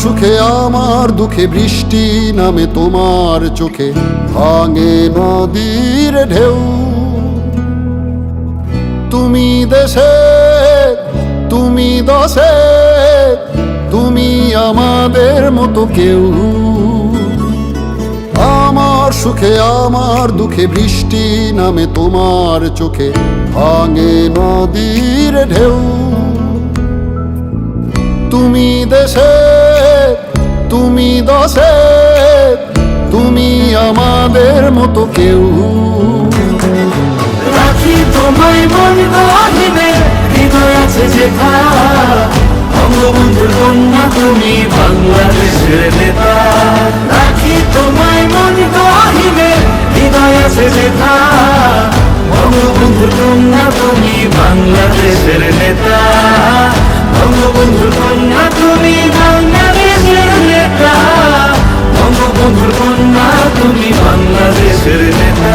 সুখে আমার দুঃখে বৃষ্টি নামে তোমার চোখে, ভাঙে নদীর ঢেউ। তুমি দেশে, তুমি দশে, তুমি আমাদের মতো কেউ। আমার সুখে আমার দুঃখে বৃষ্টি নামে তোমার চোখে, ভাঙে নদীর ঢেউ। তুমি দেশে, তুমি দশে, তুমি আমাদের মতো কেউ। রাখি তোমায় মন গহীনে, হৃদয় আছে যেথা। বঙ্গবন্ধুর কন্যা তুমি বাংলাদেশের নেতা। রাখি তোমায় মন গহীনে, হৃদয় আছে যেথা। বঙ্গবন্ধুর কন্যা তুমি বাংলাদেশের নেতা। বঙ্গবন্ধুর কন্যা তুমি বাংলাদেশের নেতা। বঙ্গবন্ধুর কন্যা তুমি বাংলাদেশের নেতা।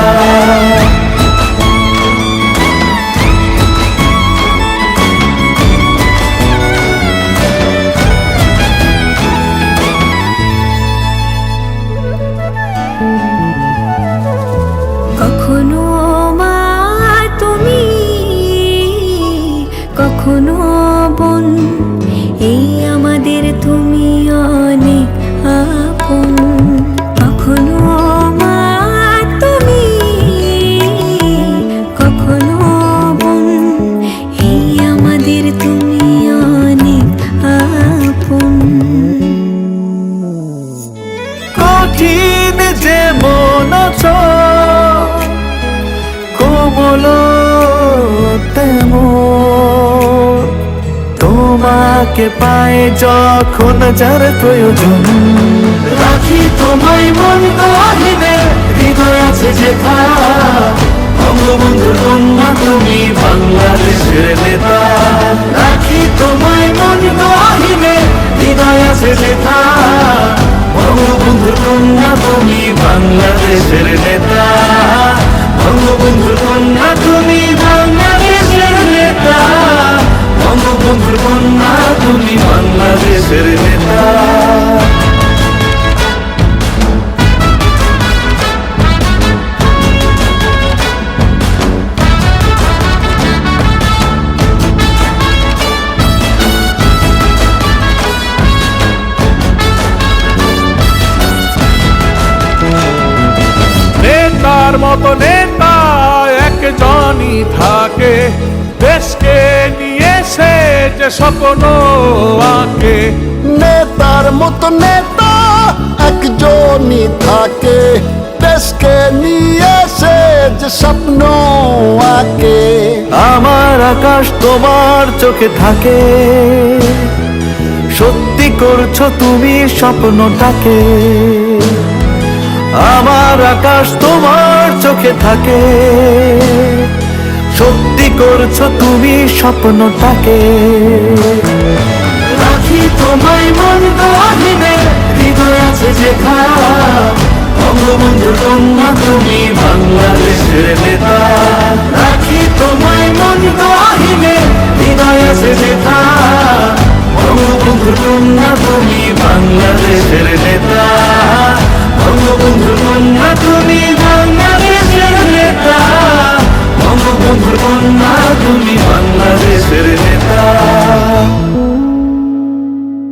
কখনো মা তুমি, কখনো বোন, এই আমাদের তুমি অনেক আপন। কখনো মা তুমি, কখনো বোন, এই আমাদের তুমি অনেক আপন। কঠিন যে মন কোমল তেমন, তোমাকে পায় যখন যার প্রয়োজন। রাখি তোমায় মন গহীনে, হৃদয় আছে যেথা। বঙ্গবন্ধুর কন্যা তুমি বাংলাদেশের নেতা। রাখি তোমায় মন গহীনে, হৃদয় আছে যেথা। বঙ্গবন্ধুর কন্যা তুমি বাংলাদেশের নেতা। বঙ্গবন্ধুর কন্যা তুমি বাংলাদেশের নেতা। বঙ্গবন্ধুর কন্যা তুমি বাংলাদেশের নেতা। নেতার মতো নেতা একজনই থাকে, দেশকে নিয়ে সে যে স্বপ্ন আঁকে। নেতার মতো নেতা একজনই থাকে, দেশকে নিয়ে সে যে স্বপ্ন আঁকে। আমার আকাশ তোমার চোখে থাকে, সত্যি করছো তুমি স্বপ্নটাকে। আমার আকাশ তোমার চোখে থাকে, সত্যি করছো তুমি স্বপ্নটাকে। রাখি তোমায় মন গহীনে, হৃদয় আছে যেথা। বঙ্গবন্ধুর কন্যা তুমি বাংলাদেশের নেতা।